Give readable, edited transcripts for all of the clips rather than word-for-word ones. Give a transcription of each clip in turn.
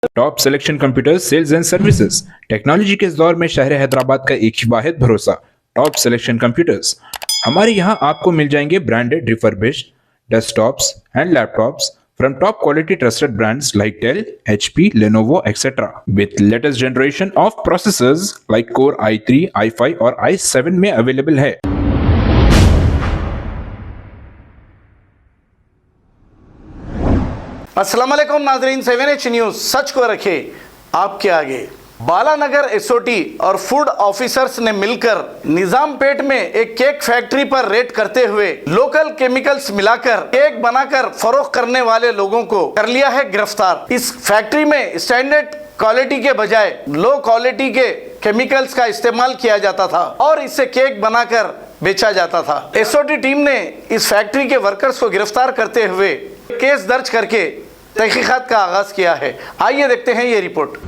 Top selection computers sales and services. Technology के इस दौर में शहर हैदराबाद का एक ही वाहिद भरोसा टॉप सिलेक्शन कंप्यूटर्स। हमारे यहाँ आपको मिल जाएंगे branded refurbished desktops and laptops from top quality trusted brands like Dell, HP, Lenovo, etc. with latest generation of processors like Core i3, i5 और i7 में अवेलेबल है। अस्सलाम वालेकुम नाजरीन, 7H न्यूज सच को रखे आपके आगे। बालानगर एसओटी और फूड ऑफिसर्स ने मिलकर निजामपेट में एक केक फैक्ट्री पर रेड करते हुए लोकल केमिकल्स मिलाकर केक बनाकर फरोख्त करने वाले लोगों को कर लिया है गिरफ्तार। इस फैक्ट्री में स्टैंडर्ड क्वालिटी के बजाय लो क्वालिटी के केमिकल्स का इस्तेमाल किया जाता था और इससे केक बनाकर बेचा जाता था। एसओटी टीम ने इस फैक्ट्री के वर्कर्स को गिरफ्तार करते हुए केस दर्ज करके तहकीकात का आगाज किया है। आइए देखते हैं ये रिपोर्ट।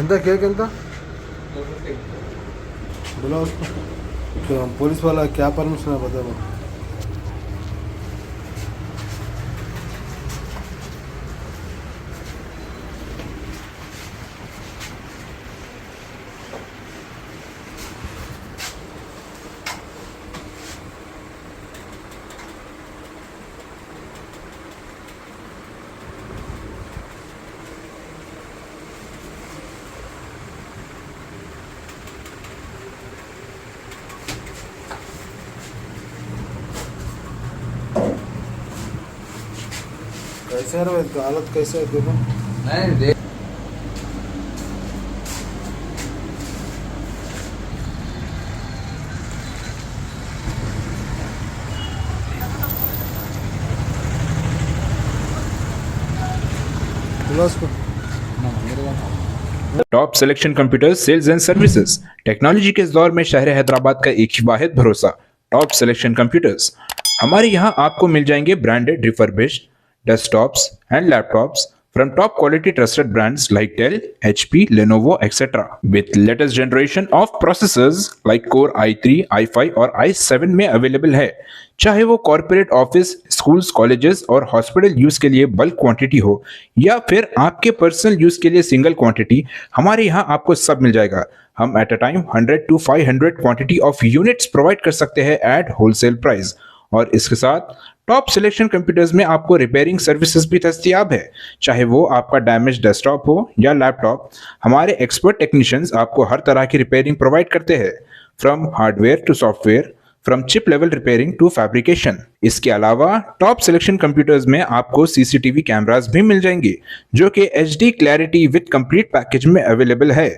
केक बोला उसको तो पुलिस वाला क्या परमिशन है बता। कैसे है हालत कैसे है देखो। नहीं देख top selection computers sales and services. Technology के इस दौर में शहर हैदराबाद का एक ही वाहिद भरोसा टॉप सिलेक्शन कंप्यूटर्स। हमारे यहाँ आपको मिल जाएंगे branded refurbished desktops and laptops from top quality trusted brands like Dell, HP, Lenovo, etc. with latest generation of processors like Core i3, i5 और i7 में अवेलेबल है। चाहे वो कॉर्पोरेट ऑफिस, स्कूल्स, कॉलेजेस और हॉस्पिटल यूज के लिए bulk quantity हो या फिर आपके पर्सनल यूज के लिए सिंगल क्वांटिटी, हमारे यहाँ आपको सब मिल जाएगा। हम at a time 100 to 500 quantity of units provide कर सकते हैं एट होलसेल प्राइस। और इसके साथ टॉप सिलेक्शन कंप्यूटर्स में आपको रिपेयरिंग सर्विसेज भी दस्तियाब है। चाहे वो आपका डैमेज डेस्कटॉप हो या लैपटॉप, हमारे एक्सपर्ट टेक्नीशियंस आपको हर तरह की रिपेयरिंग प्रोवाइड करते हैं, from hardware to software, from chip level repairing to fabrication. इसके अलावा टॉप सिलेक्शन कंप्यूटर्स में आपको सीसीटीवी कैमरास भी मिल जाएंगे जो कि HD clarity with complete package में अवेलेबल है,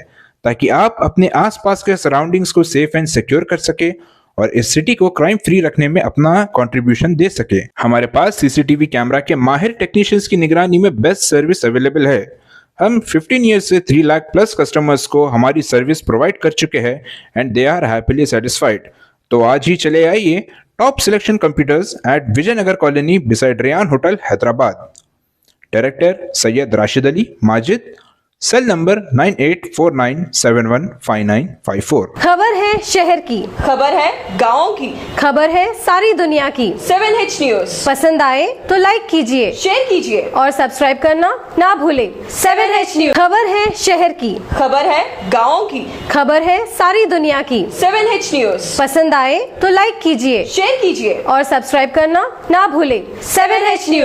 ताकि आप अपने आसपास के सराउंडिंग्स को सेफ एंड सिक्योर कर सके और इस सिटी को क्राइम फ्री रखने में अपना कंट्रीब्यूशन दे सके। हमारे पास सीसीटीवी कैमरा के माहिर टेक्नीशियंस की निगरानी में बेस्ट सर्विस अवेलेबल है। हम 15 ईयर्स से 3 लाख प्लस कस्टमर्स को हमारी सर्विस प्रोवाइड कर चुके हैं and they are happily satisfied. तो आज ही चले आइए top selection computers at Vijayanagar colony beside Rayan hotel Hyderabad. Director Syed Rashid Ali Majid, cell number 9849715954। खबर है शहर की, खबर है गाँव की, खबर है सारी दुनिया की। 7H न्यूज पसंद आए तो लाइक कीजिए, शेयर कीजिए और सब्सक्राइब करना ना भूले। 7H न्यूज खबर है शहर की, खबर है गाँव की, खबर है सारी दुनिया की। 7H न्यूज पसंद आए तो लाइक कीजिए, शेयर कीजिए और सब्सक्राइब करना ना भूले। 7H news.